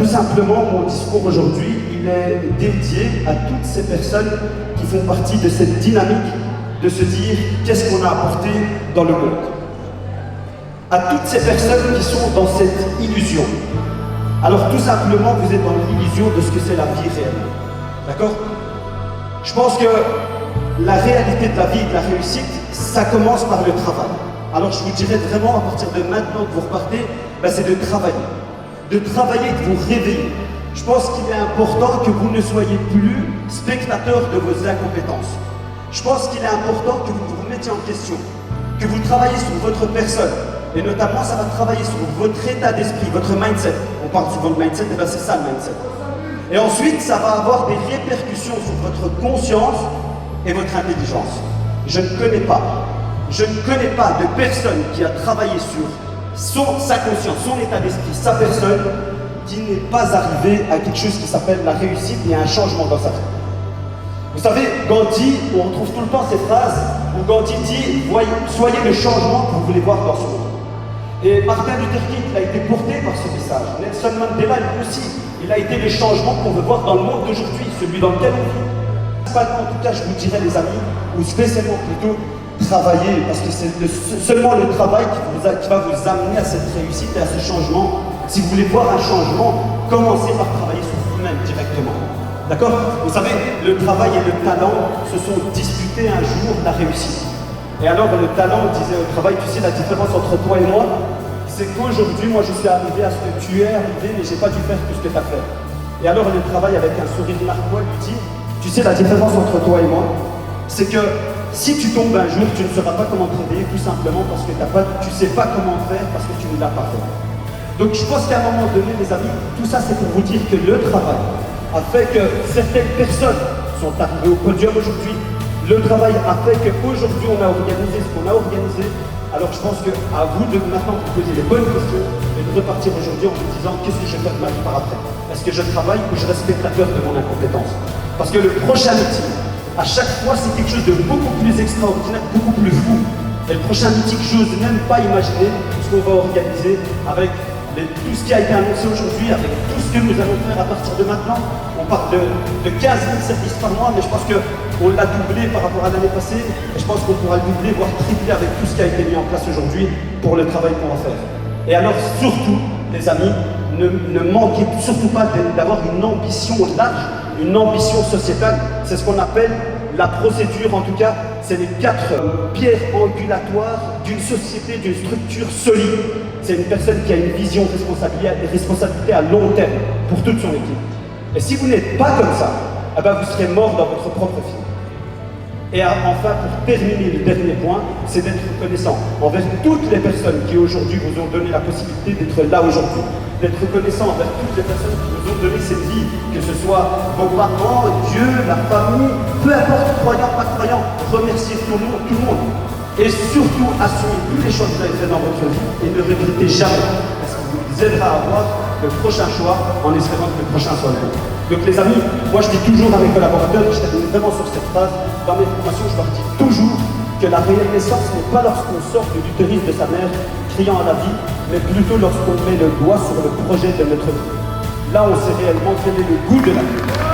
Tout simplement, mon discours aujourd'hui, il est dédié à toutes ces personnes qui font partie de cette dynamique de se dire qu'est-ce qu'on a apporté dans le monde. À toutes ces personnes qui sont dans cette illusion. Alors tout simplement, vous êtes dans l'illusion de ce que c'est la vie réelle. D'accord? Je pense que la réalité de la vie et de la réussite, ça commence par le travail. Alors je vous dirais vraiment, à partir de maintenant que vous repartez, c'est de travailler. De travailler, de vous réveiller. Je pense qu'il est important que vous ne soyez plus spectateur de vos incompétences. Je pense qu'il est important que vous vous remettiez en question, que vous travaillez sur votre personne. Et notamment, ça va travailler sur votre état d'esprit, votre mindset. On parle souvent de mindset, et c'est ça le mindset. Et ensuite, ça va avoir des répercussions sur votre conscience et votre intelligence. Je ne connais pas de personne qui a travaillé sur sa conscience, son état d'esprit, sa personne, qui n'est pas arrivé à quelque chose qui s'appelle la réussite et un changement dans sa vie. Vous savez, Gandhi, on retrouve tout le temps ces phrases où Gandhi dit « Soyez le changement que vous voulez voir dans ce monde ». Et Martin Luther King a été porté par ce message. Nelson Mandela, lui aussi, il a été le changement qu'on veut voir dans le monde d'aujourd'hui, celui dans lequel on vit. En tout cas, je vous dirais, les amis, ou spécialement plutôt, travailler, parce que c'est seulement le travail qui va vous amener à cette réussite et à ce changement. Si vous voulez voir un changement, commencez par travailler sur vous-même directement. D'accord? Vous savez, le travail et le talent se sont disputés un jour la réussite. Et alors le talent disait au travail, tu sais la différence entre toi et moi, c'est qu'aujourd'hui, moi je suis arrivé à ce que tu es arrivé, mais j'ai pas dû faire tout ce que tu as fait. Et alors le travail avec un sourire narquois lui dit, tu sais la différence entre toi et moi, c'est que si tu tombes un jour, tu ne sauras pas comment te réveiller, tout simplement parce que tu ne sais pas comment faire, parce que tu ne l'as pas fait. Donc je pense qu'à un moment donné, les amis, tout ça c'est pour vous dire que le travail a fait que certaines personnes sont arrivées au podium aujourd'hui. Le travail a fait qu'aujourd'hui on a organisé ce qu'on a organisé. Alors je pense qu'à vous de maintenant vous poser les bonnes questions et de repartir aujourd'hui en vous disant qu'est-ce que je vais faire de ma vie par après. Est-ce que je travaille ou je reste spectateur de mon incompétence? Parce que le prochain meeting, à chaque fois c'est quelque chose de beaucoup plus extraordinaire, beaucoup plus fou. Et le prochain meeting, je n'ose même pas imaginer ce qu'on va organiser avec tout ce qui a été annoncé aujourd'hui, avec tout ce que nous allons faire à partir de maintenant. On parle de 15 000 services par mois, mais je pense qu'on l'a doublé par rapport à l'année passée, et je pense qu'on pourra le doubler, voire tripler avec tout ce qui a été mis en place aujourd'hui pour le travail qu'on va faire. Et alors surtout, les amis, ne manquez surtout pas d'avoir une ambition large, une ambition sociétale. C'est ce qu'on appelle la procédure, en tout cas, c'est les 4 pierres angulatoires d'une société, d'une structure solide. C'est une personne qui a une vision responsabilité à long terme pour toute son équipe. Et si vous n'êtes pas comme ça, vous serez mort dans votre propre film. Et enfin, pour terminer, le dernier point, c'est d'être reconnaissant envers toutes les personnes qui aujourd'hui vous ont donné la possibilité d'être là aujourd'hui. D'être reconnaissant envers toutes les personnes qui vous ont donné cette vie, que ce soit vos parents, Dieu, la famille, peu importe, croyant, pas croyant, remerciez tout le monde. Et surtout, assumez toutes les choses que vous avez faites dans votre vie et ne regrettez jamais, parce que vous aidera à avoir le prochain choix en espérant que le prochain soit le bon. Donc les amis, moi je dis toujours à mes collaborateurs, je termine vraiment sur cette phrase, dans mes formations je leur dis toujours que la réelle naissance n'est pas lorsqu'on sort de l'utérus de sa mère criant à la vie, mais plutôt lorsqu'on met le doigt sur le projet de notre vie. Là on sait réellement quel est le goût de la vie.